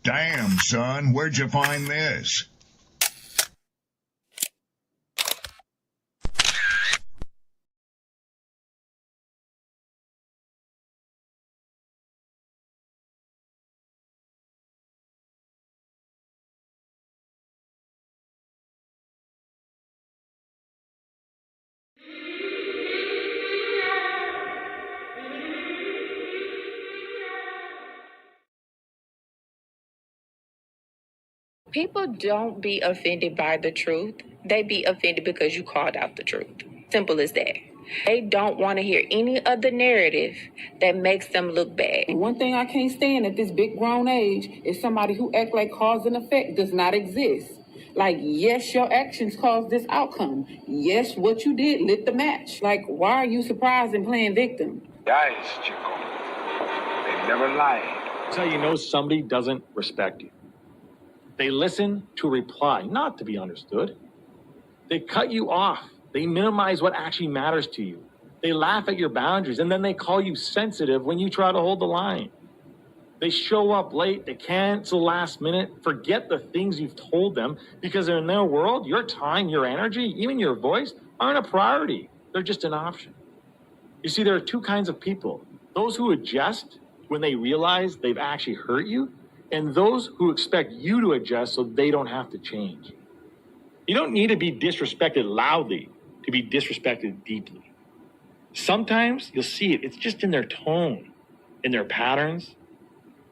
Damn, son, where'd you find this? People don't be offended by the truth. They be offended because you called out the truth. Simple as that. They don't want to hear any other narrative that makes them look bad. One thing I can't stand at this big grown age is somebody who act like cause and effect does not exist. Like, yes, your actions caused this outcome. Yes, what you did lit the match. Like, why are you surprised and playing victim? Guys, Chico, they never lie. That's how you know somebody doesn't respect you. They listen to reply, not to be understood. They cut you off. They minimize what actually matters to you. They laugh at your boundaries, and then they call you sensitive when you try to hold the line. They show up late. They cancel last minute, forget the things you've told them, because in their world, your time, your energy, even your voice aren't a priority. They're just an option. You see, there are two kinds of people. Those who adjust when they realize they've actually hurt you, and those who expect you to adjust so they don't have to change. You don't need to be disrespected loudly to be disrespected deeply. Sometimes you'll see it. It's just in their tone, in their patterns,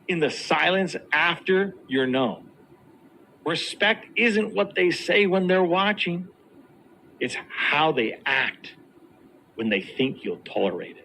in the silence after you're known. Respect isn't what they say when they're watching. It's how they act when they think you'll tolerate it.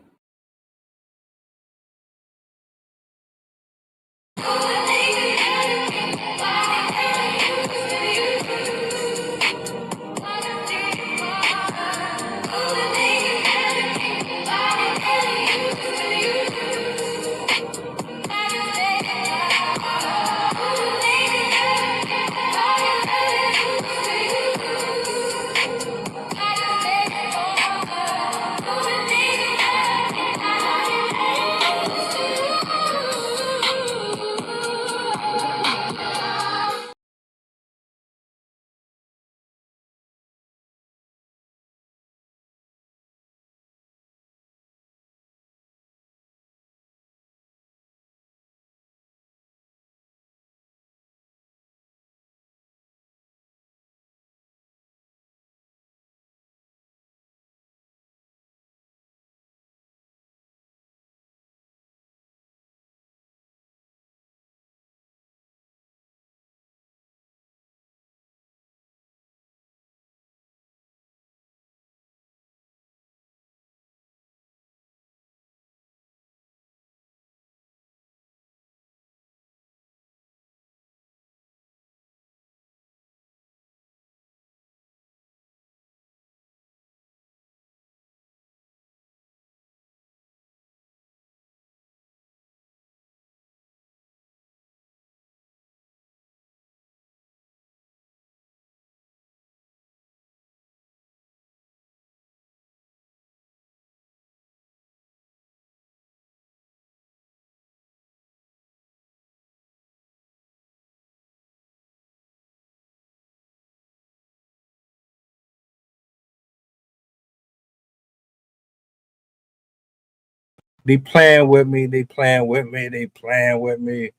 They playing with me. They playing with me. They playing with me.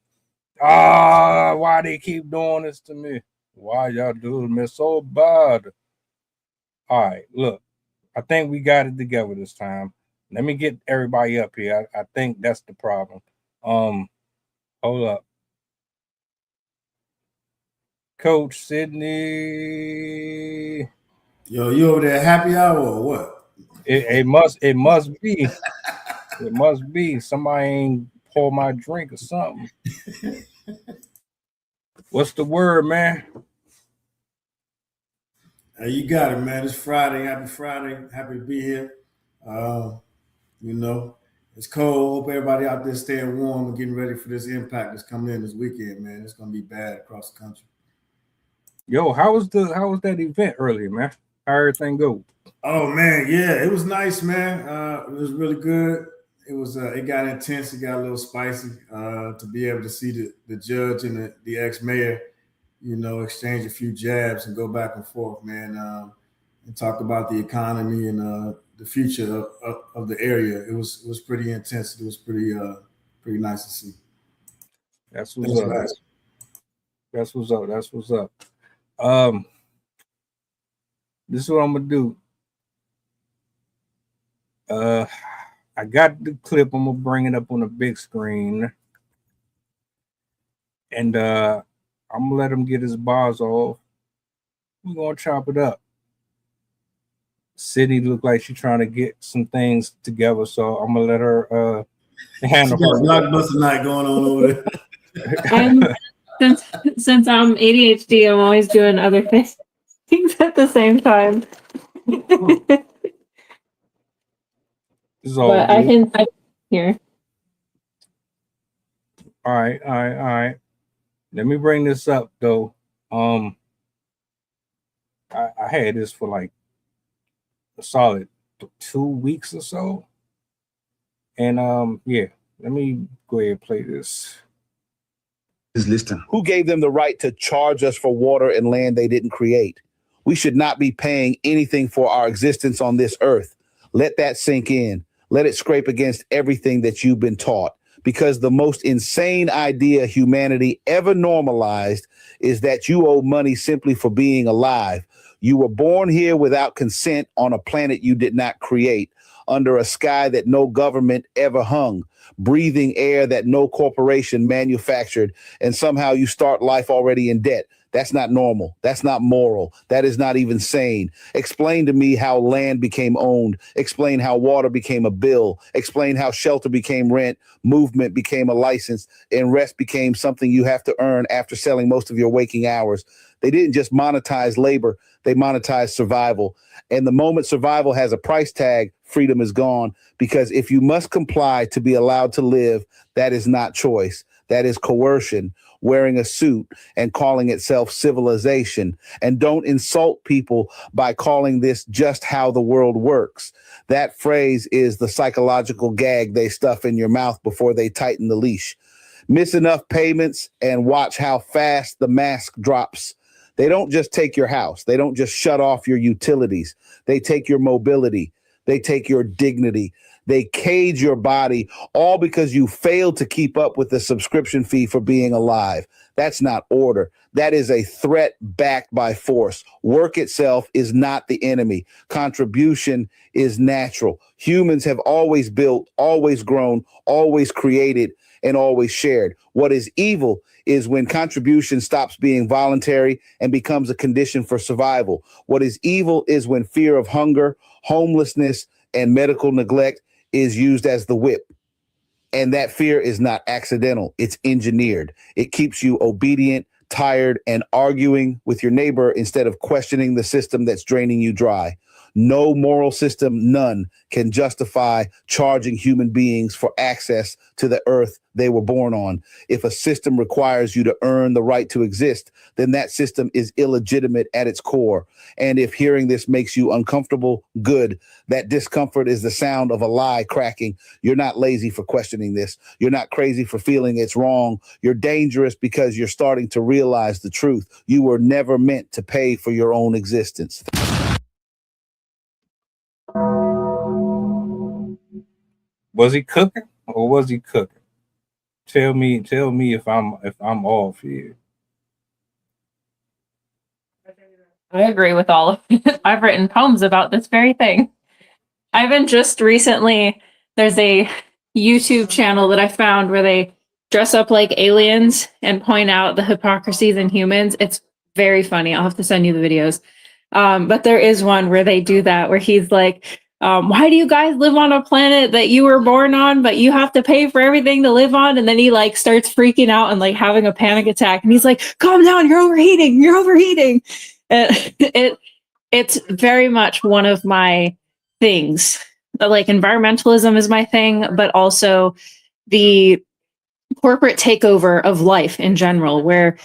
Ah, why they keep doing this to me? Why y'all doing me so bad? All right, look. I think we got it together this time. Let me get everybody up here. I think that's the problem. Hold up. Coach Sydney. Yo, you over there happy hour or what? It must be. It must be. Somebody ain't pour my drink or something. What's the word, man? You got it, man. It's Friday. Happy Friday. Happy to be here. You know, it's cold. Hope everybody out there staying warm and getting ready for this impact that's coming in this weekend, man. It's gonna be bad across the country. Yo, how was that event earlier, man? How everything go? Oh man, yeah, it was nice, man. It was really good. it got intense. It got a little spicy. To be able to see the judge and the ex mayor, exchange a few jabs and go back and forth, man, and talk about the economy and the future of the area. It was pretty intense. It was pretty nice to see. That's what's up. Nice. That's what's up. That's what's up. This is what I'm gonna do. I got the clip. I'm gonna bring it up on the big screen, and I'm gonna let him get his bars off. We're gonna chop it up. Sydney look like she's trying to get some things together, so I'm gonna let her handle her. Blockbuster night going on over there. Since I'm ADHD, I'm always doing other things at the same time. But I can hear. All right. Let me bring this up though. I had this for like a solid 2 weeks or so. And yeah, let me go ahead and play this. Is listening. Who gave them the right to charge us for water and land they didn't create? We should not be paying anything for our existence on this earth. Let that sink in. Let it scrape against everything that you've been taught. Because the most insane idea humanity ever normalized is that you owe money simply for being alive. You were born here without consent on a planet you did not create, under a sky that no government ever hung, breathing air that no corporation manufactured, and somehow you start life already in debt. That's not normal. That's not moral. That is not even sane. Explain to me how land became owned. Explain how water became a bill. Explain how shelter became rent, movement became a license, and rest became something you have to earn after selling most of your waking hours. They didn't just monetize labor. They monetized survival. And the moment survival has a price tag, freedom is gone. Because if you must comply to be allowed to live, that is not choice. That is coercion, wearing a suit and calling itself civilization. And don't insult people by calling this just how the world works. That phrase is the psychological gag they stuff in your mouth before they tighten the leash. Miss enough payments and watch how fast the mask drops. They don't just take your house. They don't just shut off your utilities. They take your mobility. They take your dignity. They cage your body, all because you failed to keep up with the subscription fee for being alive. That's not order. That is a threat backed by force. Work itself is not the enemy. Contribution is natural. Humans have always built, always grown, always created, and always shared. What is evil is when contribution stops being voluntary and becomes a condition for survival. What is evil is when fear of hunger, homelessness, and medical neglect is used as the whip. And that fear is not accidental. It's engineered. It keeps you obedient, tired, and arguing with your neighbor instead of questioning the system that's draining you dry. No moral system, none, can justify charging human beings for access to the earth they were born on. If a system requires you to earn the right to exist, then that system is illegitimate at its core. And if hearing this makes you uncomfortable, good. That discomfort is the sound of a lie cracking. You're not lazy for questioning this. You're not crazy for feeling it's wrong. You're dangerous because you're starting to realize the truth. You were never meant to pay for your own existence. Was he cooking or was he cooking? Tell me if I'm off here. I agree with all of it. I've written poems about this very thing. I've been just recently, there's a YouTube channel that I found where they dress up like aliens and point out the hypocrisies in humans. It's very funny. I'll have to send you the videos. But there is one where they do that, where he's like, why do you guys live on a planet that you were born on, but you have to pay for everything to live on? And then he like starts freaking out and like having a panic attack. And he's like, calm down, you're overheating. And it's very much one of my things. Like environmentalism is my thing, but also the corporate takeover of life in general, where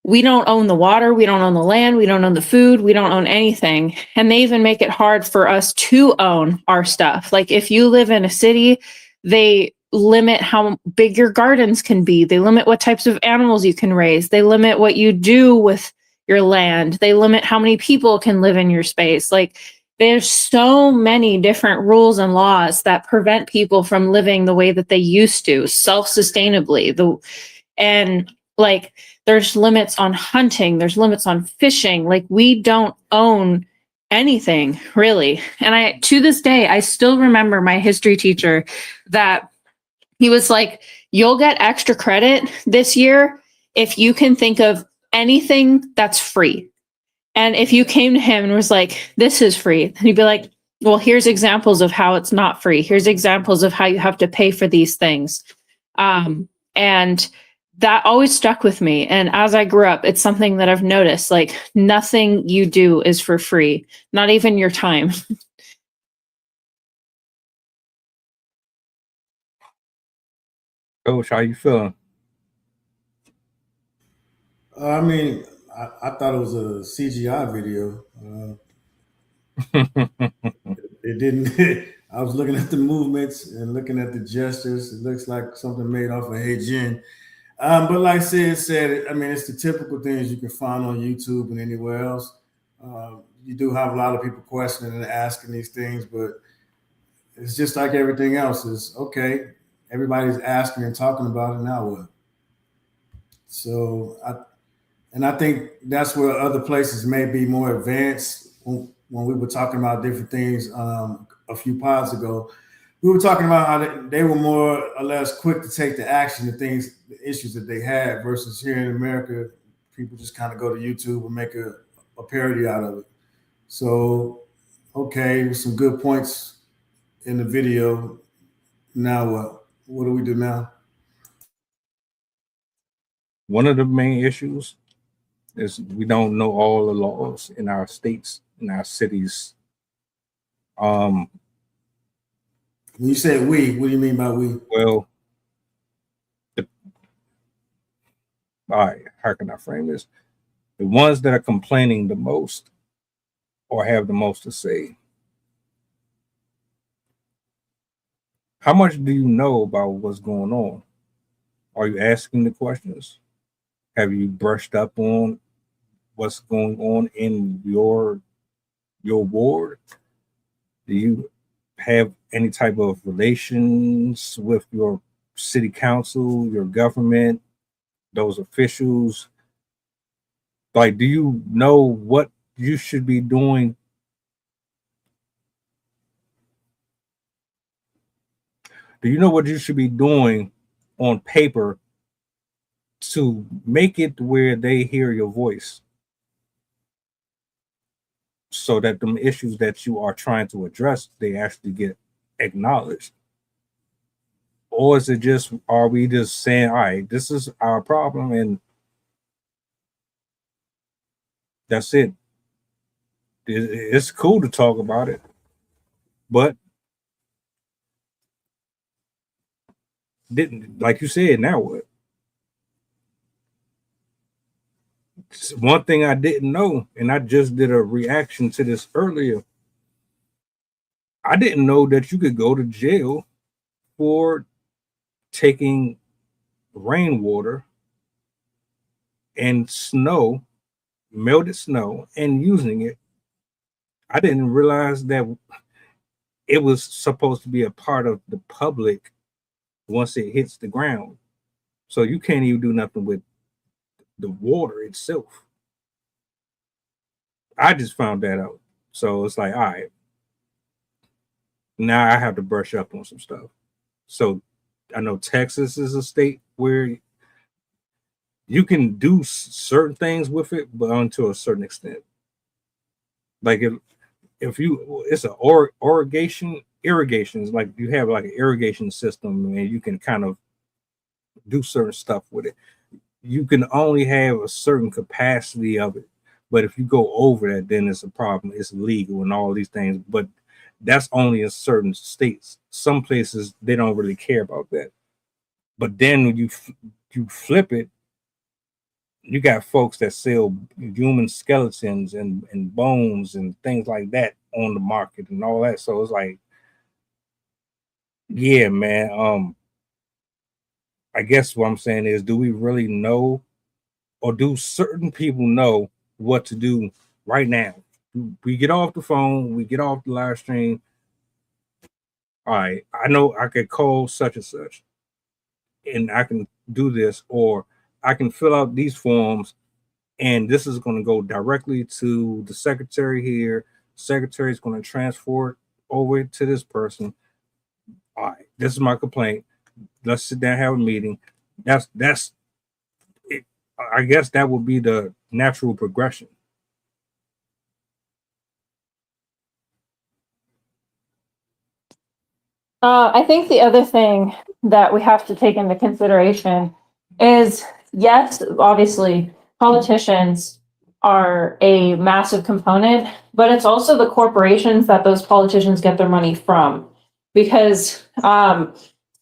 we don't own the water, we don't own the land, we don't own the food, we don't own anything. And they even make it hard for us to own our stuff. Like if you live in a city, They limit how big your gardens can be. They limit what types of animals you can raise. They limit what you do with your land. They limit how many people can live in your space. Like, there's so many different rules and laws that prevent people from living the way that they used to, self-sustainably. And like, there's limits on hunting, there's limits on fishing. Like, we don't own anything really. And to this day, I still remember my history teacher that he was like, you'll get extra credit this year if you can think of anything that's free. And if you came to him and was like, this is free, he'd be like, well, here's examples of how it's not free. Here's examples of how you have to pay for these things. And that always stuck with me. And as I grew up, it's something that I've noticed, like, nothing you do is for free, not even your time. Coach, how you feeling? I mean, I thought it was a CGI video. It didn't. I was looking at the movements and looking at the gestures. It looks like something made off of Hey Jen. But like Sid said, I mean, it's the typical things you can find on YouTube and anywhere else. You do have a lot of people questioning and asking these things, but it's just like everything else. Is okay. Everybody's asking and talking about it. Now what? So I think that's where other places may be more advanced. When we were talking about different things a few pods ago, we were talking about how they were more or less quick to take the action, the issues that they had, versus here in America, people just kind of go to YouTube and make a parody out of it. So, okay, some good points in the video. Now what? What do we do now? One of the main issues is we don't know all the laws in our states, in our cities. When you say we, what do you mean by we? Well, all right, how can I frame this? The ones that are complaining the most or have the most to say. How much do you know about what's going on? Are you asking the questions? Have you brushed up on what's going on in your ward? Do you have any type of relations with your city council, your government, those officials? Like, do you know what you should be doing? Do you know what you should be doing on paper to make it where they hear your voice, so that the issues that you are trying to address, they actually get acknowledged? Or is it just, are we just saying, all right, this is our problem and that's it? It's cool to talk about it, but didn't, like you said, now what? One thing I didn't know, and I just did a reaction to this earlier. I didn't know that you could go to jail for taking rainwater and snow, melted snow, and using it. I didn't realize that it was supposed to be a part of the public once it hits the ground. So you can't even do nothing with the water itself. I just found that out. So it's like, all right, now I have to brush up on some stuff. So I know Texas is a state where you can do certain things with it, but unto a certain extent. Like if you, it's an irrigation is like you have like an irrigation system and you can kind of do certain stuff with it. You can only have a certain capacity of it, but if you go over that, then it's a problem. It's illegal and all these things, but that's only in certain states. Some places they don't really care about that. But then when you flip it, you got folks that sell human skeletons and bones and things like that on the market and all that. So it's like, Yeah, man. I guess what I'm saying is, do we really know, or do certain people know what to do right now? We get off the phone, we get off the live stream. All right, I know I could call such and such, and I can do this, or I can fill out these forms, and this is going to go directly to the secretary here. Secretary is going to transfer it over to this person. All right, this is my complaint. Let's sit down, have a meeting. That's it. I guess that would be the natural progression. I think the other thing that we have to take into consideration is, yes, obviously, politicians are a massive component, but it's also the corporations that those politicians get their money from. Because a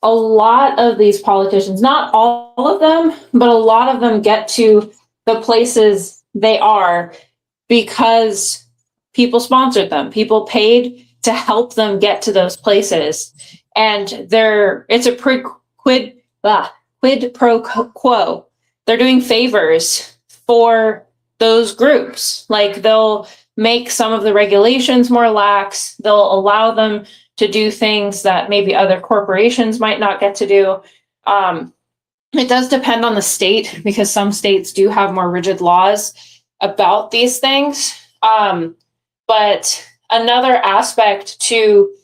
lot of these politicians, not all of them, but a lot of them get to the places they are because people sponsored them, people paid to help them get to those places. And it's a quid pro quo. They're doing favors for those groups. Like, they'll make some of the regulations more lax. They'll allow them to do things that maybe other corporations might not get to do. It does depend on the state, because some states do have more rigid laws about these things. But another aspect to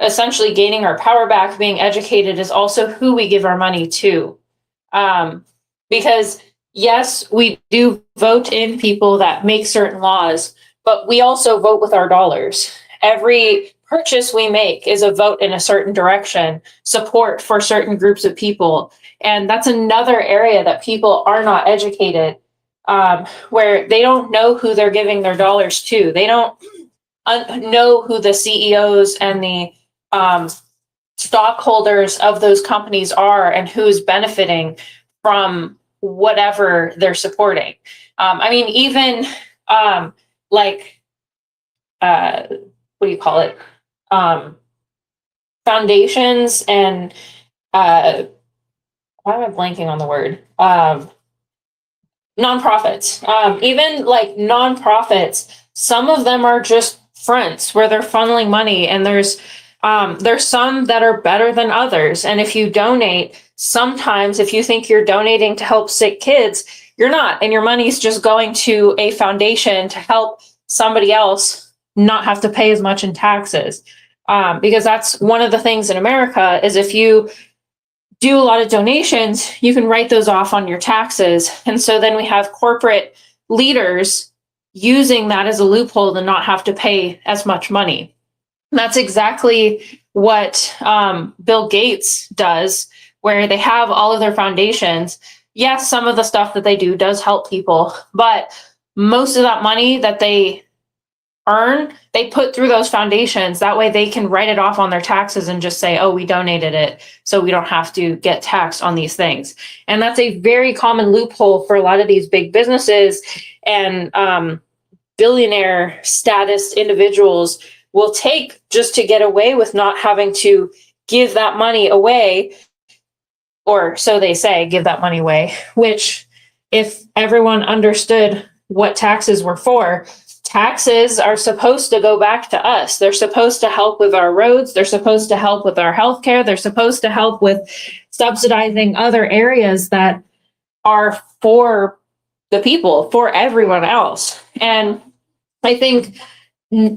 essentially gaining our power back, being educated, is also who we give our money to. Because yes, we do vote in people that make certain laws, but we also vote with our dollars. Every purchase we make is a vote in a certain direction, support for certain groups of people. And that's another area that people are not educated, where they don't know who they're giving their dollars to. They don't know who the CEOs and the stockholders of those companies are, and who's benefiting from whatever they're supporting. I mean, even like, what do you call it? Foundations and why am I blanking on the word? Nonprofits. Even like nonprofits, some of them are just fronts where they're funneling money, and there's some that are better than others. And if you donate, sometimes if you think you're donating to help sick kids, you're not, and your money's just going to a foundation to help somebody else not have to pay as much in taxes. Because that's one of the things in America, is if you do a lot of donations, you can write those off on your taxes. And so then we have corporate leaders using that as a loophole to not have to pay as much money. And that's exactly what Bill Gates does, where they have all of their foundations. Yes, some of the stuff that they do does help people, but most of that money that they earn, they put through those foundations. That way they can write it off on their taxes and just say, oh, we donated it, so we don't have to get taxed on these things. And that's a very common loophole for a lot of these big businesses, and billionaire status individuals will take just to get away with not having to give that money away, or so they say, give that money away, which, if everyone understood what taxes were for, taxes are supposed to go back to us. They're supposed to help with our roads. They're supposed to help with our healthcare. They're supposed to help with subsidizing other areas that are for the people, for everyone else. And I think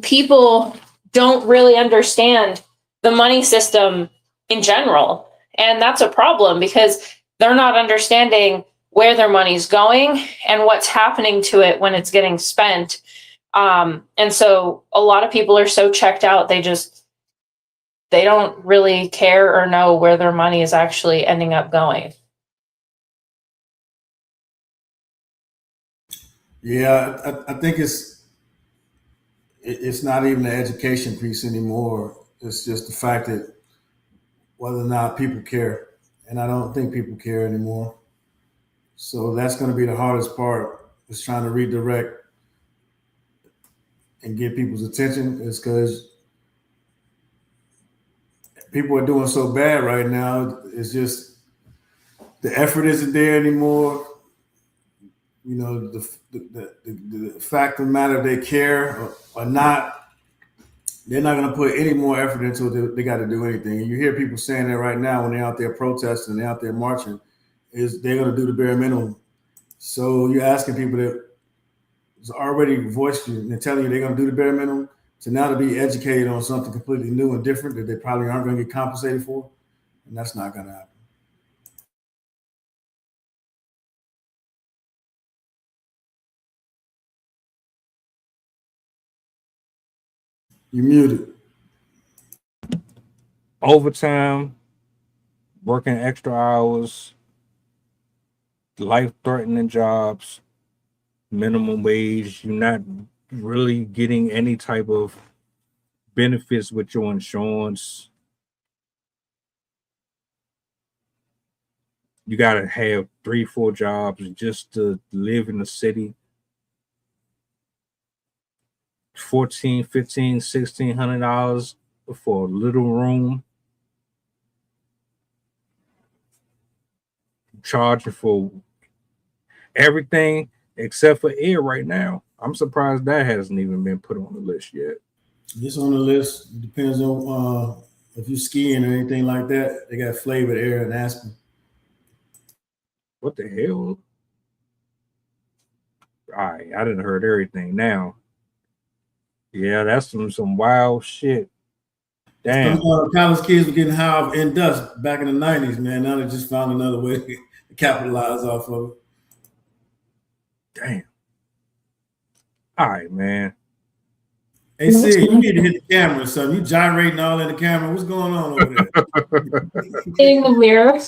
people don't really understand the money system in general. And that's a problem, because they're not understanding where their money's going and what's happening to it when it's getting spent. And so a lot of people are so checked out, they don't really care or know where their money is actually ending up going. Yeah, I think it's not even the education piece anymore. It's just the fact that whether or not people care, and I don't think people care anymore. So that's going to be the hardest part, is trying to redirect and get people's attention, is because people are doing so bad right now. It's just the effort isn't there anymore. You know, the fact of the matter, they care or not, they're not going to put any more effort into it. They got to do anything. And you hear people saying that right now when they're out there protesting, they're out there marching, is they're going to do the bare minimum. So you're asking people that is already voiced you and they're telling you they're going to do the bare minimum to now to be educated on something completely new and different that they probably aren't going to get compensated for, and that's not going to happen. You muted. Overtime, working extra hours, life-threatening jobs, minimum wage. You're not really getting any type of benefits with your insurance. You got to have 3-4 jobs just to live in the city. 14, 15, $1,600 for a little room. Charging for everything except for air right now. I'm surprised that hasn't even been put on the list yet. It's on the list. It depends on if you're skiing or anything like that. They got flavored air and Aspen. What the hell? All right, I didn't heard everything now. Yeah, that's some wild shit. Damn. Some college kids were getting high off in dust back in the 90s, man. Now they just found another way to capitalize off of it. Damn. All right, man. Hey, Sid, you need to hit the camera or something. You gyrating all in the camera. What's going on over there? In the mirror.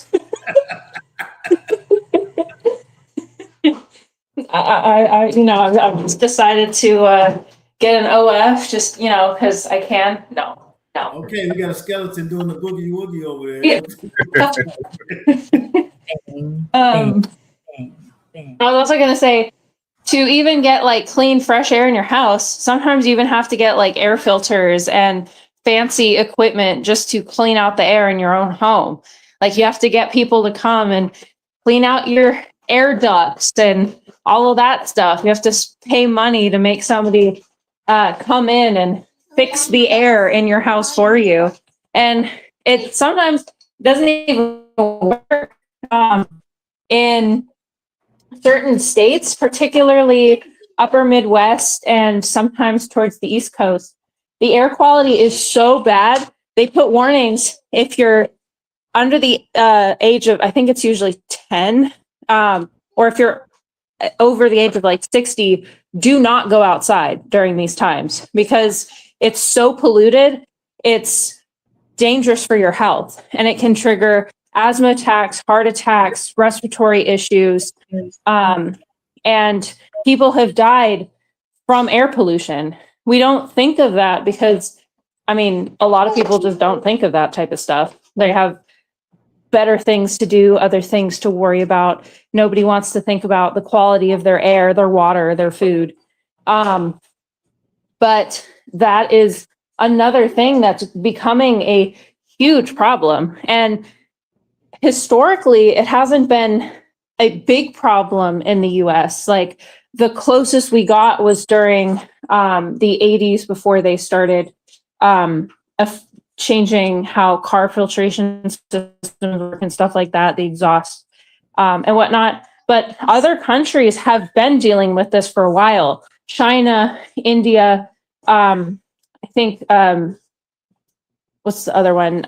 I've just decided to get an OF just, because I can. No. Okay, we got a skeleton doing the boogie woogie over there. Yeah. I was also going to say, to even get like clean, fresh air in your house, sometimes you even have to get like air filters and fancy equipment just to clean out the air in your own home. Like you have to get people to come and clean out your air ducts and all of that stuff. You have to pay money to make somebody come in and fix the air in your house for you. And it sometimes doesn't even work in certain states, particularly upper Midwest and sometimes towards the East Coast. The air quality is so bad. They put warnings if you're under the age of, I think it's usually 10, or if you're over the age of like 60, do not go outside during these times because it's so polluted. It's dangerous for your health and it can trigger asthma attacks, heart attacks, respiratory issues. And people have died from air pollution. We don't think of that because, a lot of people just don't think of that type of stuff. They have better things to do, other things to worry about. Nobody wants to think about the quality of their air, their water, their food. But that is another thing that's becoming a huge problem. And historically, it hasn't been a big problem in the US. Like the closest we got was during the 80s before they started changing how car filtration systems work and stuff like that, the exhaust and whatnot. But other countries have been dealing with this for a while. China, India, I think, what's the other one?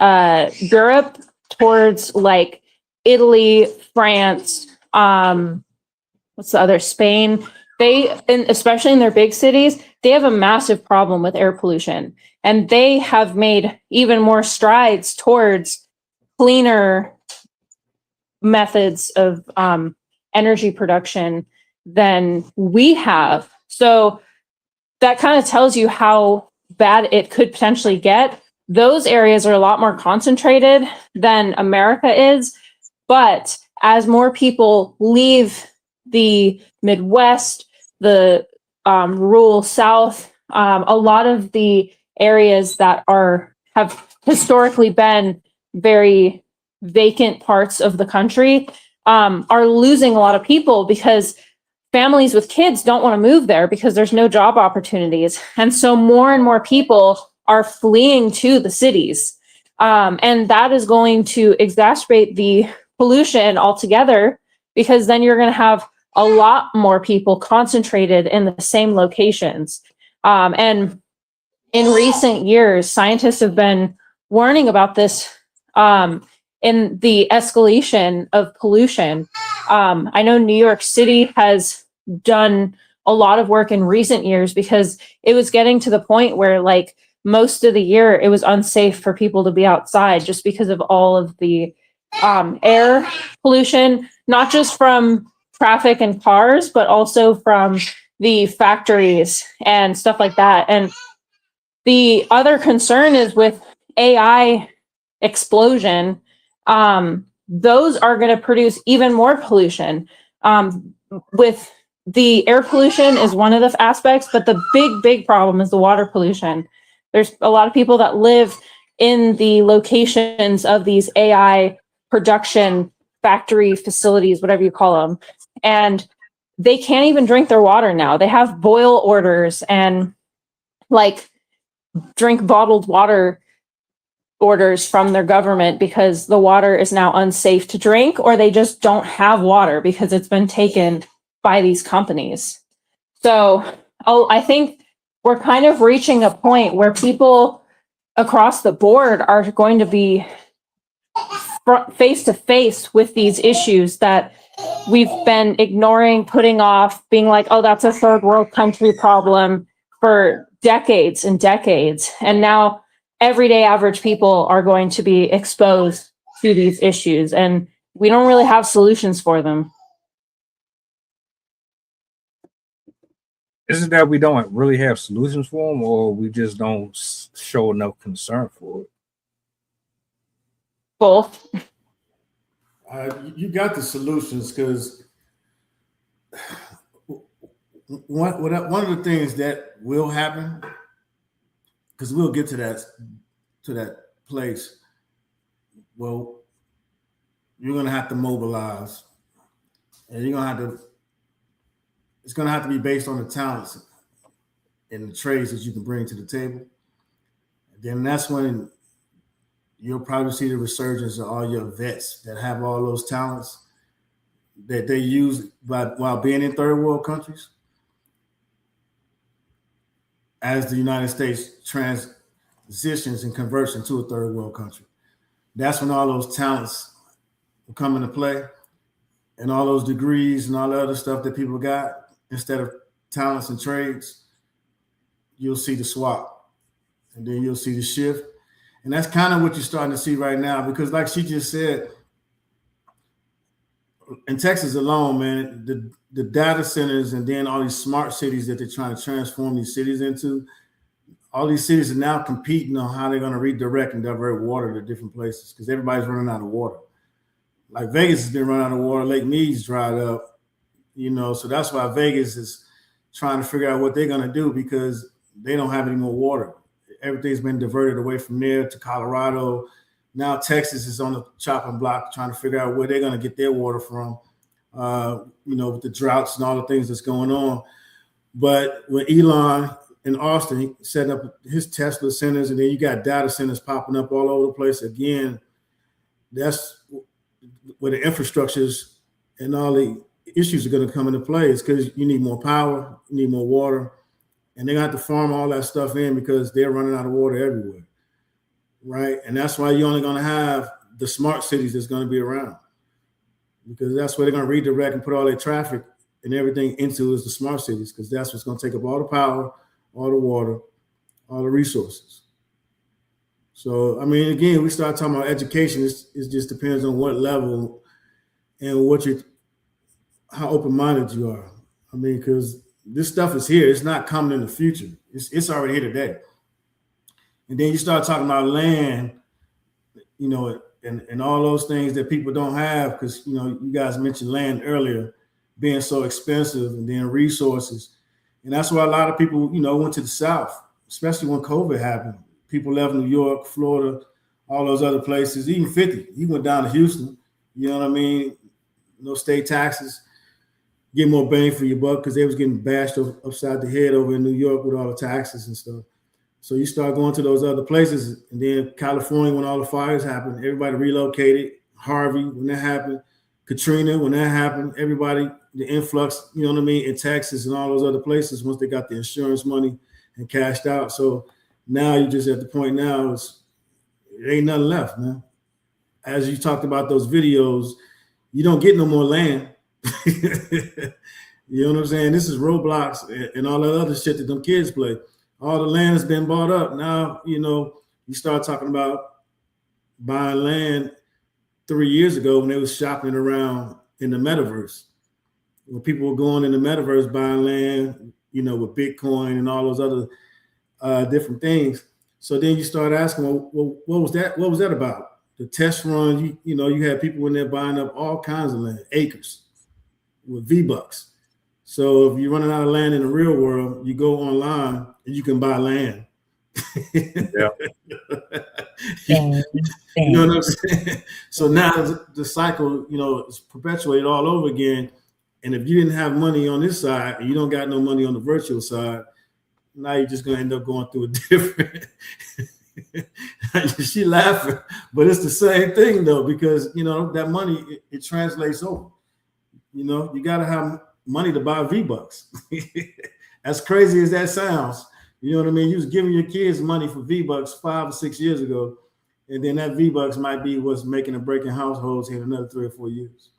Europe towards like Italy, France, what's the other? Spain. And especially in their big cities, they have a massive problem with air pollution. And they have made even more strides towards cleaner methods of energy production than we have. So that kind of tells you how bad it could potentially get. Those areas are a lot more concentrated than America is. But as more people leave the Midwest, the rural South, a lot of the areas that are have historically been very vacant parts of the country, are losing a lot of people because families with kids don't want to move there because there's no job opportunities. And so more and more people are fleeing to the cities. And that is going to exacerbate the pollution altogether, because then you're going to have a lot more people concentrated in the same locations. And in recent years, scientists have been warning about this in the escalation of pollution. I know New York City has done a lot of work in recent years because it was getting to the point where, like, most of the year it was unsafe for people to be outside just because of all of the air pollution, not just from traffic and cars, but also from the factories and stuff like that. And the other concern is with AI explosion, those are going to produce even more pollution. With the air pollution is one of the aspects, but the big problem is the water pollution. There's a lot of people that live in the locations of these AI production factory facilities, whatever you call them, and they can't even drink their water now. They have boil orders and like drink bottled water orders from their government because the water is now unsafe to drink, or they just don't have water because it's been taken by these companies. So I think we're kind of reaching a point where people across the board are going to be face to face with these issues that we've been ignoring, putting off, being like, oh, that's a third world country problem for decades and decades. And now everyday average people are going to be exposed to these issues, and we don't really have solutions for them. Is it that we don't really have solutions for them, or we just don't show enough concern for it? Both. You got the solutions, because one of the things that will happen, because we'll get to that place. Well, you're going to have to mobilize, and you're going to have to. It's going to have to be based on the talents and the trades that you can bring to the table. And then that's when you'll probably see the resurgence of all your vets that have all those talents that they use while being in third world countries. As the United States transitions and converts into a third world country, that's when all those talents will come into play, and all those degrees and all the other stuff that people got, instead of talents and trades, you'll see the swap, and then you'll see the shift. And that's kind of what you're starting to see right now, because like she just said, in Texas alone, man, the data centers and then all these smart cities that they're trying to transform these cities into, all these cities are now competing on how they're going to redirect and divert water to different places, because everybody's running out of water. Like Vegas has been running out of water. Lake Mead's dried up, so that's why Vegas is trying to figure out what they're going to do, because they don't have any more water. Everything's been diverted away from there to Colorado. Now Texas is on the chopping block trying to figure out where they're going to get their water from, with the droughts and all the things that's going on. But with Elon in Austin, he set up his Tesla centers, and then you got data centers popping up all over the place again. That's where the infrastructures and all the issues are going to come into play, is because you need more power, you need more water, and they're going to have to farm all that stuff in because they're running out of water everywhere, right? And that's why you're only going to have the smart cities that's going to be around, because that's where they're going to redirect and put all their traffic and everything into, is the smart cities, because that's what's going to take up all the power, all the water, all the resources. So, I mean, again, we start talking about education. It just depends on what level and how open-minded you are. I mean, because this stuff is here. It's not coming in the future. It's already here today. And then you start talking about land, and all those things that people don't have, because, you guys mentioned land earlier being so expensive, and then resources. And that's why a lot of people, went to the South, especially when COVID happened. people left New York, Florida, all those other places, even 50. He went down to Houston. You know what I mean? No state taxes. Get more bang for your buck because they was getting bashed upside the head over in New York with all the taxes and stuff. So you start going to those other places, and then California, when all the fires happened, everybody relocated. Harvey, when that happened, Katrina, when that happened, everybody, the influx, you know what I mean, in Texas and all those other places, once they got the insurance money and cashed out. So now you're just at the point now, it ain't nothing left, man. As you talked about those videos, you don't get no more land. You know what I'm saying? This is Roblox and all that other shit that them kids play. All the land has been bought up. Now, you start talking about buying land 3 years ago when they was shopping around in the metaverse. When people were going in the metaverse buying land, with Bitcoin and all those other different things. So then you start asking, well, what was that? What was that about? The test run, you had people in there buying up all kinds of land, acres with V-Bucks. So if you're running out of land in the real world, you go online and you can buy land. Yeah. You know what I'm saying? So now the cycle, is perpetuated all over again. And if you didn't have money on this side and you don't got no money on the virtual side, now you're just going to end up going through a different. She laughing, but it's the same thing though, because that money it translates over. You got to have money to buy V-Bucks. As crazy as that sounds, you know what I mean? You was giving your kids money for V-Bucks 5 or 6 years ago, and then that V-Bucks might be what's making and breaking households in another 3 or 4 years.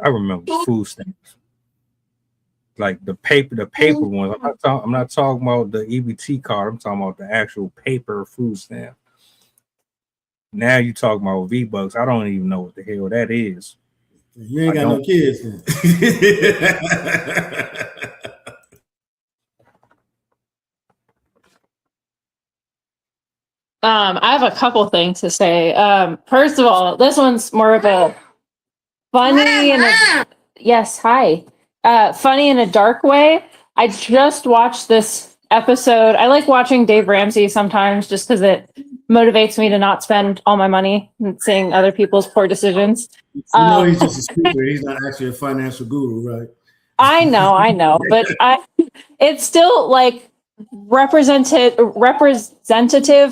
I remember food stamps, like the paper ones. I'm not talking about the EBT card. I'm talking about the actual paper food stamp. Now you talking about V-Bucks. I don't even know what the hell that is. You ain't got no kids then. I have a couple things to say. First of all, this one's more of a funny funny in a dark way. I just watched this episode. I like watching Dave Ramsey sometimes just because it motivates me to not spend all my money seeing other people's poor decisions. He's just a speaker. He's not actually a financial guru, right? I know, but it's still like representative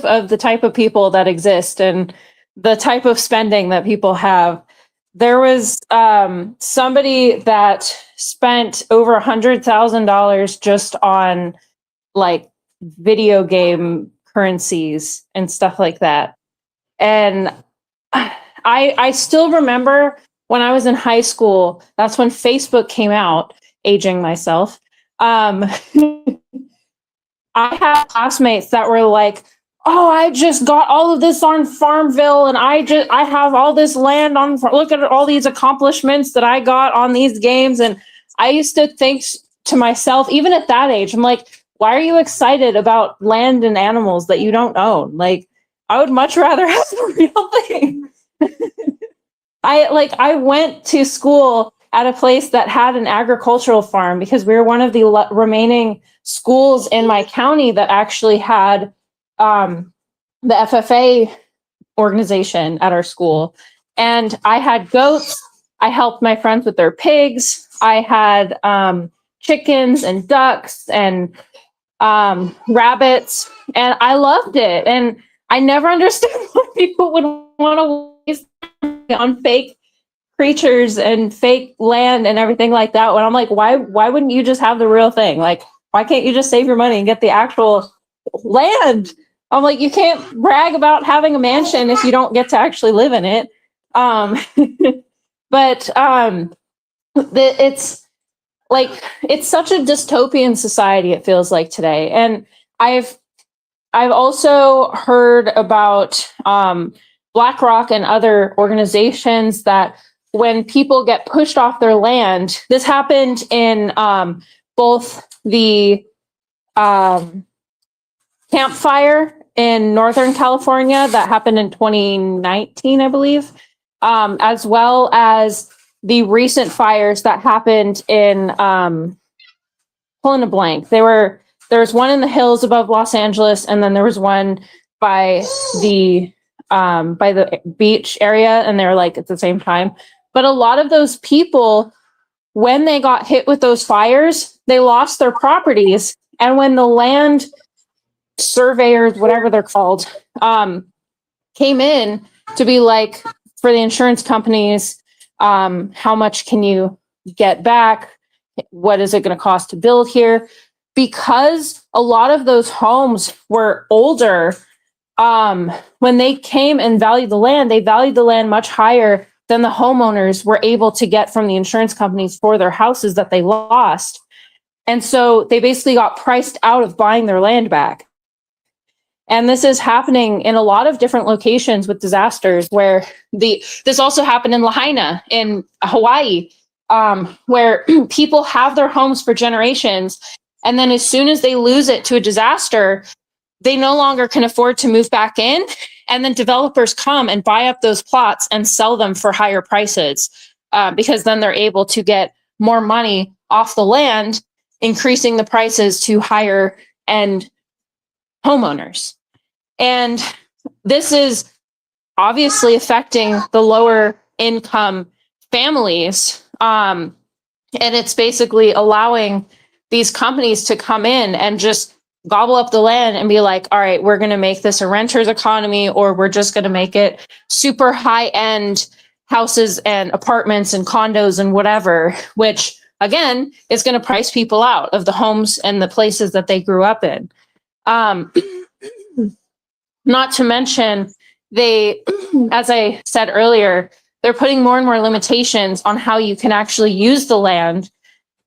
of the type of people that exist and the type of spending that people have. There was somebody that spent over $100,000 just on like video game currencies and stuff like that. And I still remember when I was in high school, that's when Facebook came out, aging myself. I had classmates that were like, oh, I just got all of this on Farmville and I have all this land on, look at all these accomplishments that I got on these games. And I used to think to myself, even at that age, I'm like, why are you excited about land and animals that you don't own? Like, I would much rather have the real thing. I went to school at a place that had an agricultural farm because we were one of the remaining schools in my county that actually had the FFA organization at our school. And I had goats. I helped my friends with their pigs. I had chickens and ducks and rabbits, and I loved it. And I never understood why people would want to waste on fake creatures and fake land and everything like that. When I'm like, why wouldn't you just have the real thing? Like, why can't you just save your money and get the actual land? I'm like, you can't brag about having a mansion if you don't get to actually live in it. But it's like, it's such a dystopian society, it feels like today. And I've also heard about BlackRock and other organizations that when people get pushed off their land, this happened in both the Camp Fire in Northern California that happened in 2019, I believe, as well as the recent fires that happened in pull in a blank. They were There's one in the hills above Los Angeles, and then there was one by the beach area, and they're like at the same time. But a lot of those people, when they got hit with those fires, they lost their properties. And when the land surveyors, whatever they're called, came in to be like, for the insurance companies, how much can you get back? What is it going to cost to build here? Because a lot of those homes were older, when they came and valued the land, they valued the land much higher than the homeowners were able to get from the insurance companies for their houses that they lost. And so they basically got priced out of buying their land back. And this is happening in a lot of different locations with disasters, where this also happened in Lahaina in Hawaii, where people have their homes for generations. And then as soon as they lose it to a disaster, they no longer can afford to move back in. And then developers come and buy up those plots and sell them for higher prices, because then they're able to get more money off the land, increasing the prices to higher end homeowners. And this is obviously affecting the lower income families. And it's basically allowing these companies to come in and just gobble up the land and be like, all right, we're going to make this a renter's economy, or we're just going to make it super high end houses and apartments and condos and whatever, which again is going to price people out of the homes and the places that they grew up in. Not to mention, they, as I said earlier, they're putting more and more limitations on how you can actually use the land.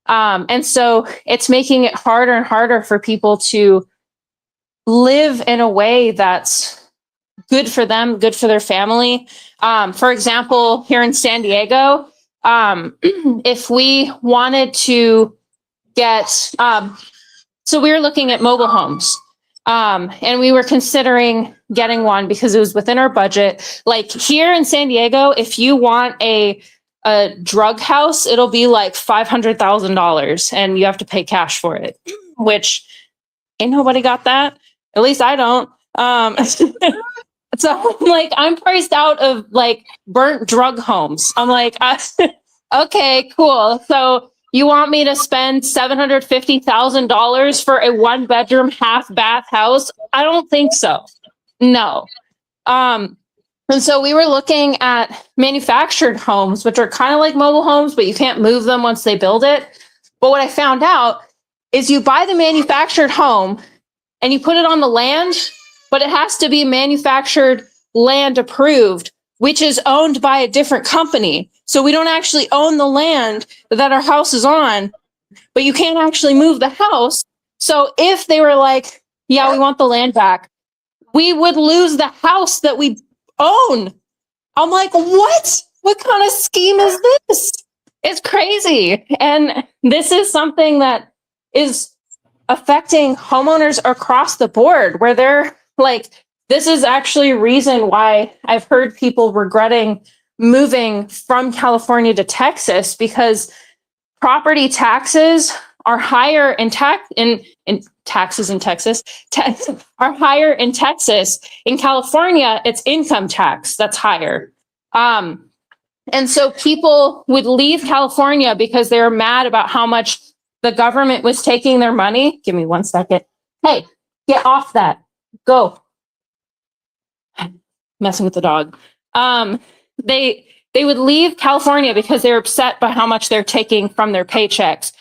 And so it's making it harder and harder for people to live in a way that's good for them, good for their family. For example, here in San Diego, if we wanted to get, so we were looking at mobile homes. And we were considering getting one because it was within our budget. Like here in San Diego, if you want a drug house, it'll be like $500,000 and you have to pay cash for it, which ain't nobody got that. At least I don't. So like, I'm priced out of like burnt drug homes. I'm like, okay, cool. So you want me to spend $750,000 for a 1-bedroom, half-bath house? I don't think so. No. And so we were looking at manufactured homes, which are kind of like mobile homes, but you can't move them once they build it. But what I found out is you buy the manufactured home and you put it on the land, but it has to be manufactured land approved, which is owned by a different company. So we don't actually own the land that our house is on, but you can't actually move the house. So if they were like, yeah, we want the land back, we would lose the house that we own. I'm like, what? What kind of scheme is this? It's crazy. And this is something that is affecting homeowners across the board, where they're like, this is actually a reason why I've heard people regretting moving from California to Texas, because property taxes are higher in taxes in Texas are higher in Texas. In California, it's income tax that's higher. And so people would leave California because they were mad about how much the government was taking their money. Give me 1 second. Hey, get off that. Go. Messing with the dog. They would leave California because they were upset by how much they're taking from their paychecks.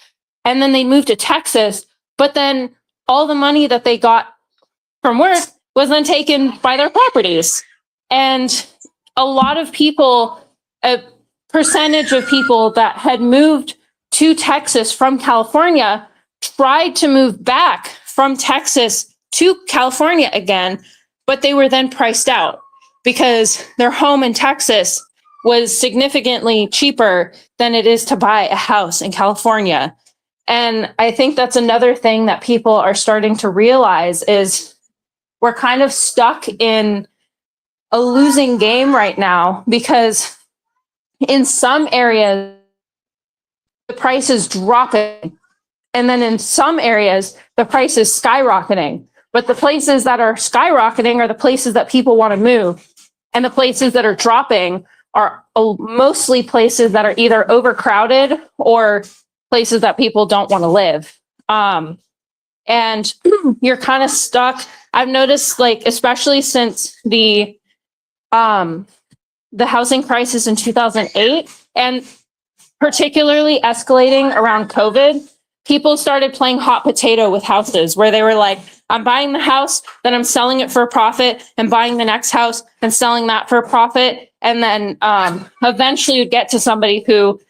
And then they moved to Texas, but then all the money that they got from work was then taken by their properties. And a lot of people, a percentage of people that had moved to Texas from California tried to move back from Texas to California again, but they were then priced out because their home in Texas was significantly cheaper than it is to buy a house in California. And I think that's another thing that people are starting to realize is we're kind of stuck in a losing game right now, because in some areas, the price is dropping And then in some areas, the price is skyrocketing. But the places that are skyrocketing are the places that people want to move. And the places that are dropping are mostly places that are either overcrowded or places that people don't want to live. And you're kind of stuck. I've noticed, like, especially since the housing crisis in 2008, and particularly escalating around COVID, people started playing hot potato with houses where they were like, I'm buying the house, then I'm selling it for a profit, and buying the next house and selling that for a profit. And then eventually you'd get to somebody who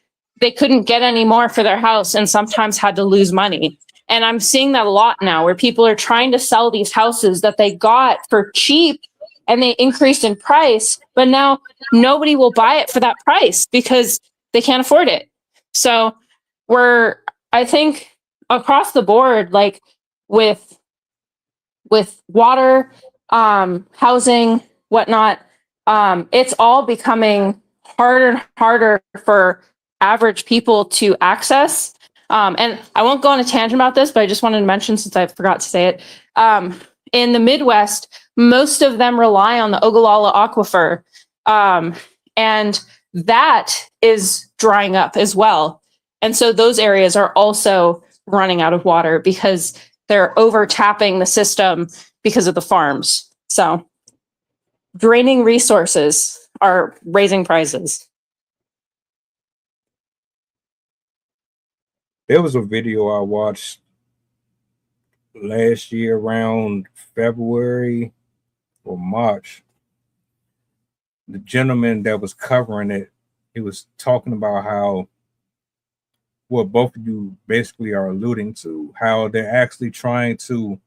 they couldn't get any more for their house and sometimes had to lose money. And I'm seeing that a lot now where people are trying to sell these houses that they got for cheap and they increased in price, but now nobody will buy it for that price because they can't afford it. So I think across the board, like with water, housing, whatnot, it's all becoming harder and harder for average people to access. And I won't go on a tangent about this, but I just wanted to mention, since I forgot to say it, in the Midwest, most of them rely on the Ogallala Aquifer. And that is drying up as well. And so those areas are also running out of water because they're over tapping the system because of the farms. So draining resources are raising prices. There was a video I watched last year around February or March. The gentleman that was covering it, he was talking about how what both of you basically are alluding to, how they're actually trying to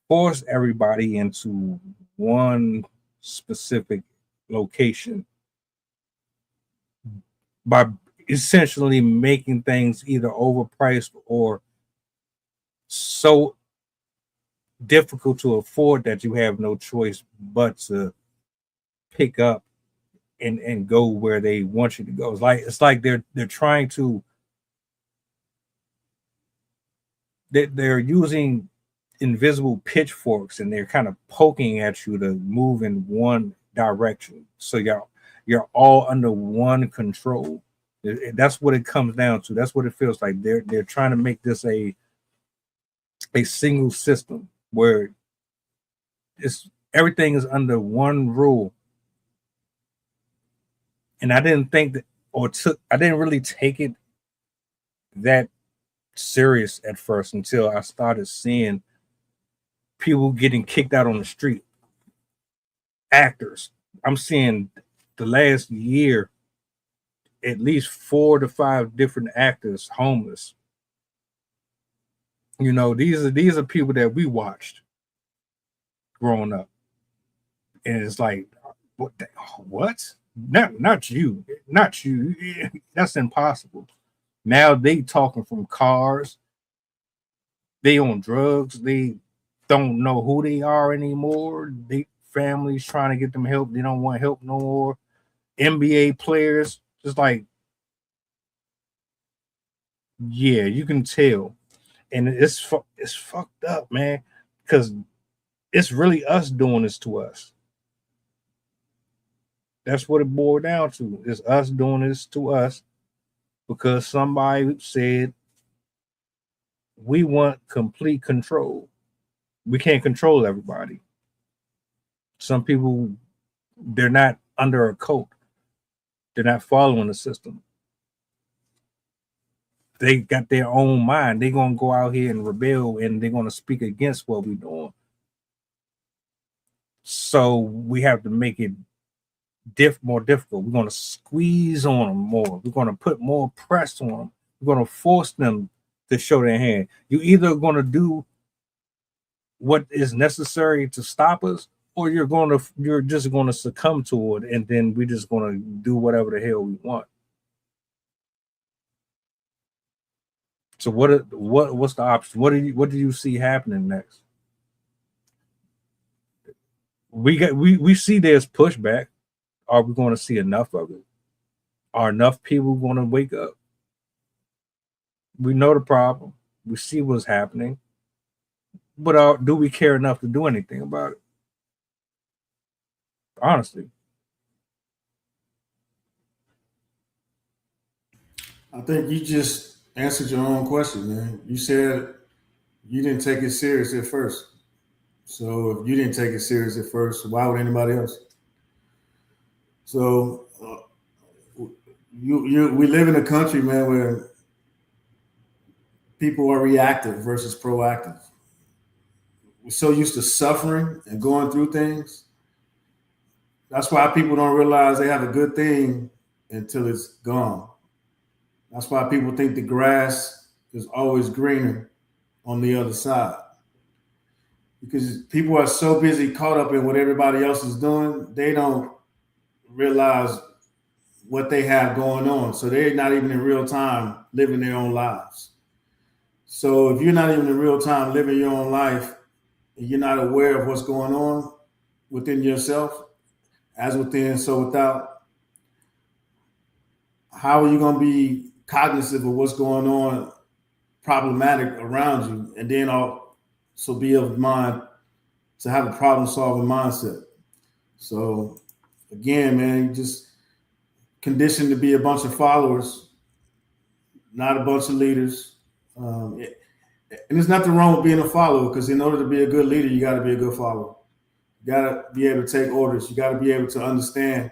force everybody into one specific location by essentially making things either overpriced or so difficult to afford that you have no choice but to pick up and go where they want you to go. It's like they're trying to they're using invisible pitchforks and they're kind of poking at you to move in one direction. So you're all under one control. That's what it comes down to. That's what it feels like. They're trying to make this a single system where everything is under one rule. And I didn't think that, I didn't really take it that serious at first until I started seeing people getting kicked out on the street. Actors. I'm seeing the last year at least 4 to 5 different actors homeless. You know, these are people that we watched growing up. And it's like, what? Not you. That's impossible. Now they talking from cars. They on drugs. They don't know who they are anymore. They families trying to get them help. They don't want help no more. NBA players, just like, yeah, you can tell. And it's fucked up, man, because it's really us doing this to us. That's what it boiled down to. It's us doing this to us because somebody said we want complete control. We can't control everybody. Some people, they're not under a coat. They're not following the system. They got their own mind. They're going to go out here and rebel and they're going to speak against what we're doing. So we have to make it more difficult. We're going to squeeze on them more. We're going to put more press on them. We're going to force them to show their hand. You're either going to do what is necessary to stop us, or you're just going to succumb to it, and then we're just going to do whatever the hell we want. So what's the option? What do you see happening next? We see there's pushback. Are we going to see enough of it? Are enough people going to wake up? We know the problem. We see what's happening. But do we care enough to do anything about it? Honestly. I think you just answered your own question, man. You said you didn't take it serious at first. So if you didn't take it serious at first, why would anybody else? So we live in a country, man, where people are reactive versus proactive. We're so used to suffering and going through things. That's why people don't realize they have a good thing until it's gone. That's why people think the grass is always greener on the other side. Because people are so busy caught up in what everybody else is doing, they don't realize what they have going on. So they're not even in real time living their own lives. So if you're not even in real time living your own life and you're not aware of what's going on within yourself, as within, so without, how are you going to be cognizant of what's going on problematic around you and then also be of mind to have a problem solving mindset? So again, man, you just conditioned to be a bunch of followers, not a bunch of leaders. And there's nothing wrong with being a follower, because in order to be a good leader, you got to be a good follower. You got to be able to take orders. You got to be able to understand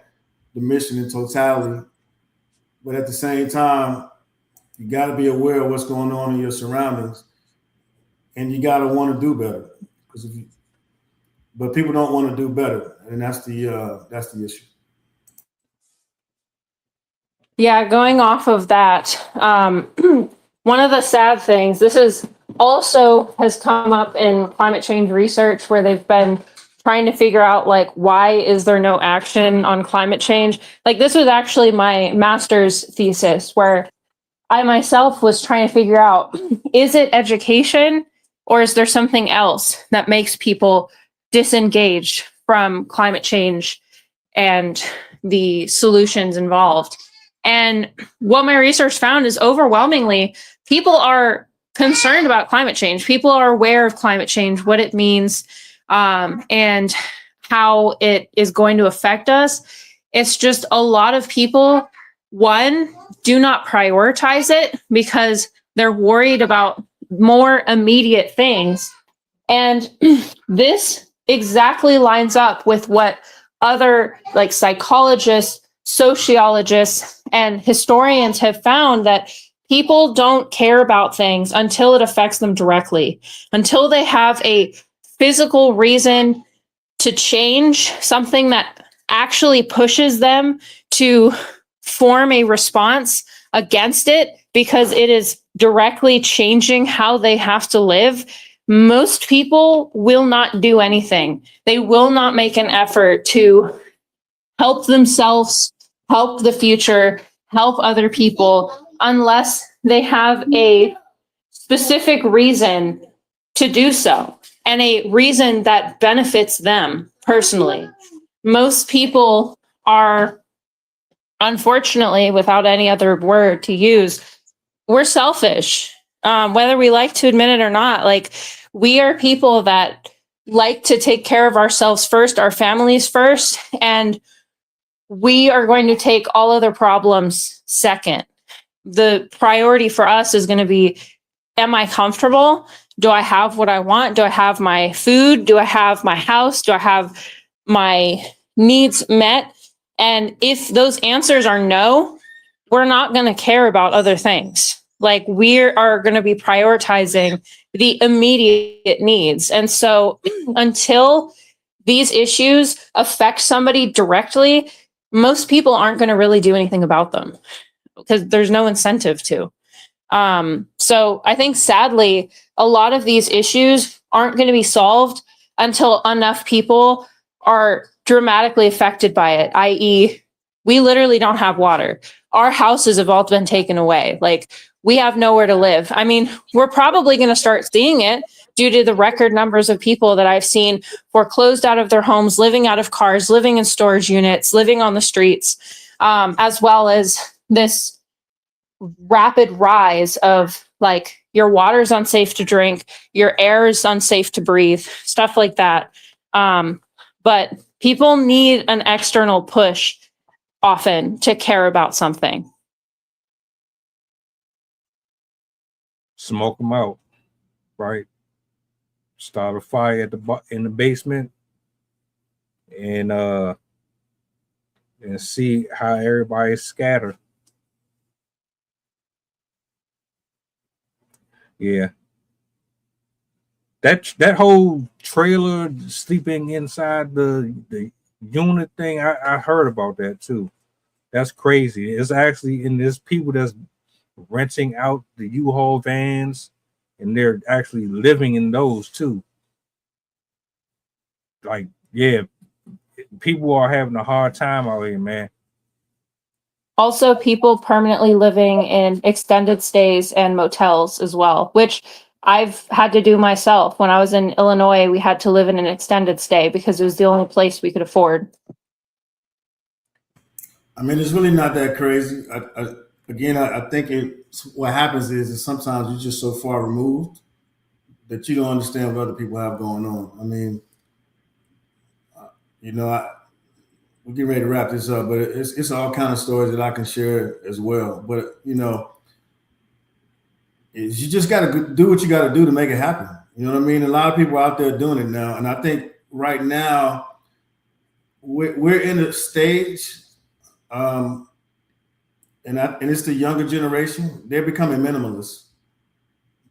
the mission in totality. But at the same time, you got to be aware of what's going on in your surroundings, and you got to want to do better. But people don't want to do better, and that's the issue. Yeah, going off of that, one of the sad things, this is also has come up in climate change research, where they've been trying to figure out, like, why is there no action on climate change? Like, this was actually my master's thesis, where I myself was trying to figure out, is it education, or is there something else that makes people disengaged from climate change and the solutions involved? And what my research found is, overwhelmingly, people are concerned about climate change. People are aware of climate change, what it means, and how it is going to affect us. It's just a lot of people, one, do not prioritize it because they're worried about more immediate things. And this exactly lines up with what other, like, psychologists, sociologists, and historians have found, that people don't care about things until it affects them directly, until they have a physical reason to change, something that actually pushes them to form a response against it because it is directly changing how they have to live. Most people will not do anything. They will not make an effort to help themselves, help the future, help other people, unless they have a specific reason to do so, and a reason that benefits them personally. Most people are, unfortunately, without any other word to use, we're selfish. Whether we like to admit it or not, like, we are people that like to take care of ourselves first, our families first, and we are going to take all other problems second. The priority for us is going to be, am I comfortable? Do I have what I want? Do I have my food? Do I have my house? Do I have my needs met? And if those answers are no, we're not going to care about other things. Like, we are going to be prioritizing the immediate needs. And so until these issues affect somebody directly, most people aren't going to really do anything about them because there's no incentive to. So I think, sadly, a lot of these issues aren't going to be solved until enough people are dramatically affected by it, i.e., we literally don't have water. Our houses have all been taken away. Like, we have nowhere to live. I mean, we're probably going to start seeing it due to the record numbers of people that I've seen foreclosed out of their homes, living out of cars, living in storage units, living on the streets, as well as this rapid rise of like your water's unsafe to drink, your air is unsafe to breathe, stuff like that. But people need an external push often to care about something. Smoke them out, right? Start a fire in the basement, and see how everybody's scattered. Yeah. That whole trailer sleeping inside the unit thing, I heard about that too. That's crazy. It's actually, and there's people that's renting out the U-Haul vans, and they're actually living in those too. Like, yeah, people are having a hard time out here, man. Also, people permanently living in extended stays and motels as well, which I've had to do myself. When I was in Illinois, we had to live in an extended stay because it was the only place we could afford. I mean, it's really not that crazy. I think what happens is sometimes you're just so far removed that you don't understand what other people have going on. I mean, you know, we're getting ready to wrap this up, but it's all kind of stories that I can share as well. But you know, you just got to do what you got to do to make it happen. You know what I mean? A lot of people are out there doing it now, and I think right now we're in a stage, and it's the younger generation. They're becoming minimalists.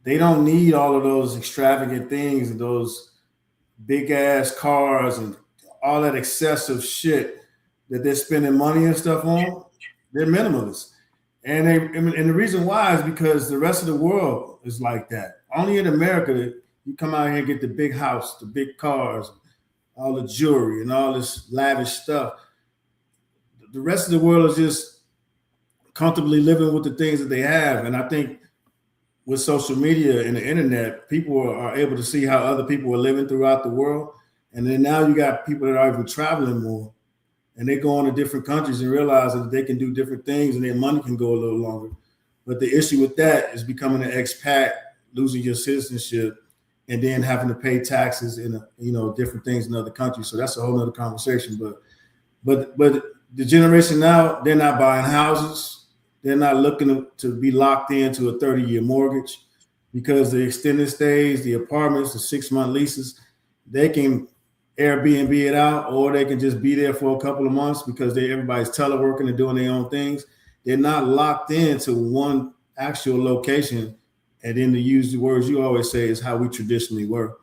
They don't need all of those extravagant things and those big ass cars and all that excessive shit that they're spending money and stuff on. They're minimalists. And the reason why is because the rest of the world is like that. Only in America, you come out here and get the big house, the big cars, all the jewelry, and all this lavish stuff. The rest of the world is just comfortably living with the things that they have. And I think with social media and the internet, people are able to see how other people are living throughout the world. And then now you got people that are even traveling more, and they go into different countries and realize that they can do different things and their money can go a little longer. But the issue with that is becoming an expat, losing your citizenship, and then having to pay taxes in different things in other countries. So that's a whole other conversation. But the generation now, they're not buying houses. They're not looking to be locked into a 30-year mortgage, because the extended stays, the apartments, the 6-month leases, they can Airbnb it out, or they can just be there for a couple of months because everybody's teleworking and doing their own things. They're not locked into one actual location. And then to use the words you always say is how we traditionally were.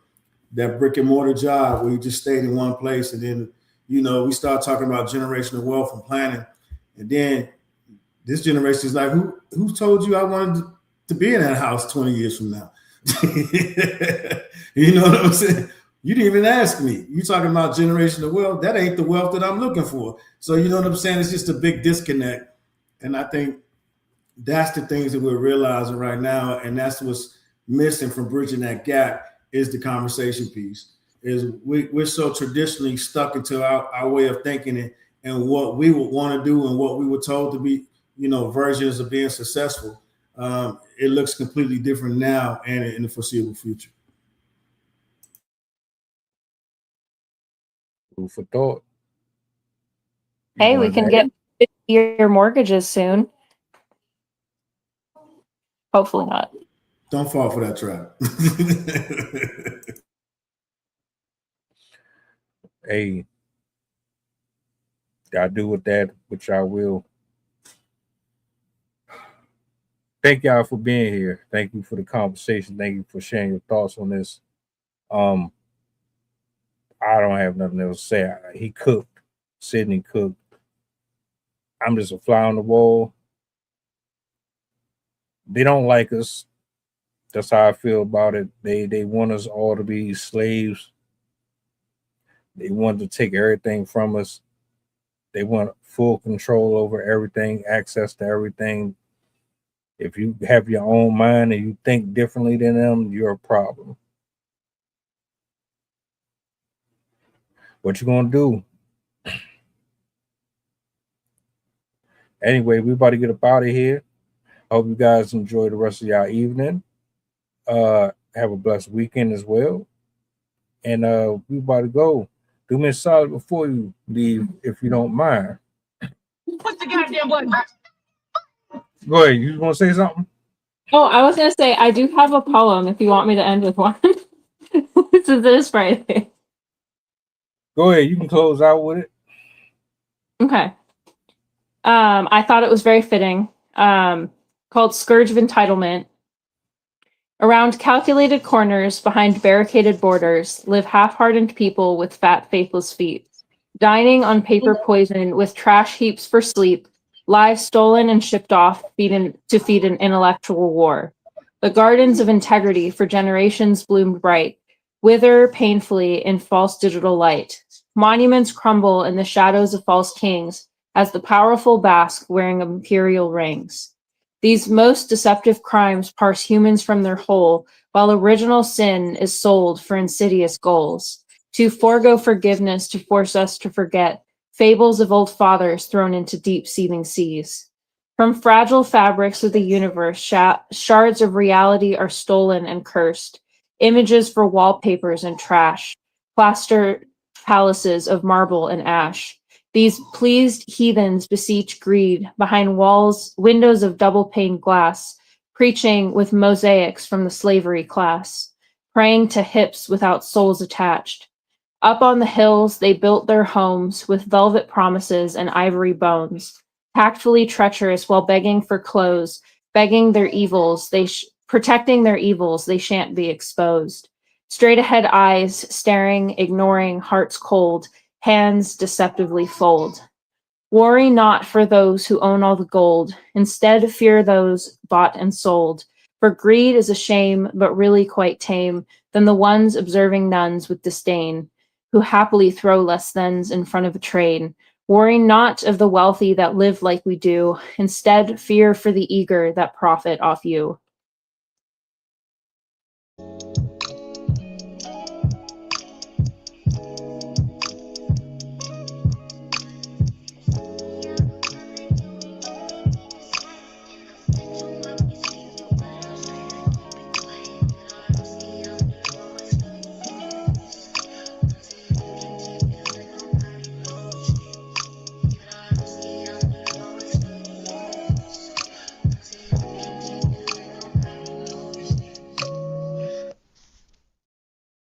That brick and mortar job where you just stayed in one place. And then, we start talking about generational wealth and planning. And then this generation is like, who told you I wanted to be in that house 20 years from now? You know what I'm saying? You didn't even ask me. You talking about generational wealth? That ain't the wealth that I'm looking for. So you know what I'm saying? It's just a big disconnect. And I think that's the things that we're realizing right now. And that's what's missing from bridging that gap is the conversation piece. Is we're so traditionally stuck into our way of thinking and what we would want to do and what we were told to be, versions of being successful. It looks completely different now and in the foreseeable future. Food for thought. Hey, we can get 50-year mortgages soon. Hopefully not. Don't fall for that trap. Hey, y'all do with that, which y'all will. Thank y'all for being here. Thank you for the conversation. Thank you for sharing your thoughts on this. I don't have nothing else to say. He cooked. Sydney cooked. I'm just a fly on the wall. They don't like us. That's how I feel about it. They want us all to be slaves. They want to take everything from us. They want full control over everything, access to everything. If you have your own mind and you think differently than them, you're a problem. What you gonna do? Anyway, we about to get up out of here. I hope you guys enjoy the rest of y'all evening. Have a blessed weekend as well. And we about to go. Do me a solid before you leave, if you don't mind. Push the goddamn button. Go ahead. You want to say something? Oh, I was gonna say I do have a poem if you want me to end with one. Since it is Friday. Go ahead. You can close out with it. Okay. I thought it was very fitting. Called Scourge of Entitlement. Around calculated corners, behind barricaded borders, live half-hardened people with fat, faithless feet, dining on paper poison with trash heaps for sleep, lives stolen and shipped off to feed an intellectual war. The gardens of integrity for generations bloomed bright, wither painfully in false digital light. Monuments crumble in the shadows of false kings as the powerful bask wearing imperial rings. These most deceptive crimes parse humans from their whole, while original sin is sold for insidious goals. To forego forgiveness to force us to forget fables of old fathers thrown into deep seething seas. From fragile fabrics of the universe, shards of reality are stolen and cursed. Images for wallpapers and trash, plaster palaces of marble and ash. These pleased heathens beseech greed behind windows of double-paned glass, preaching with mosaics from the slavery class, praying to hips without souls attached. Up on the hills, they built their homes with velvet promises and ivory bones, tactfully treacherous while begging for clothes, begging their evils, protecting their evils, they shan't be exposed. Straight ahead eyes, staring, ignoring, hearts cold, hands deceptively fold. Worry not for those who own all the gold. Instead, fear those bought and sold. For greed is a shame, but really quite tame than the ones observing nuns with disdain, who happily throw less thans in front of a train. Worry not of the wealthy that live like we do. Instead, fear for the eager that profit off you.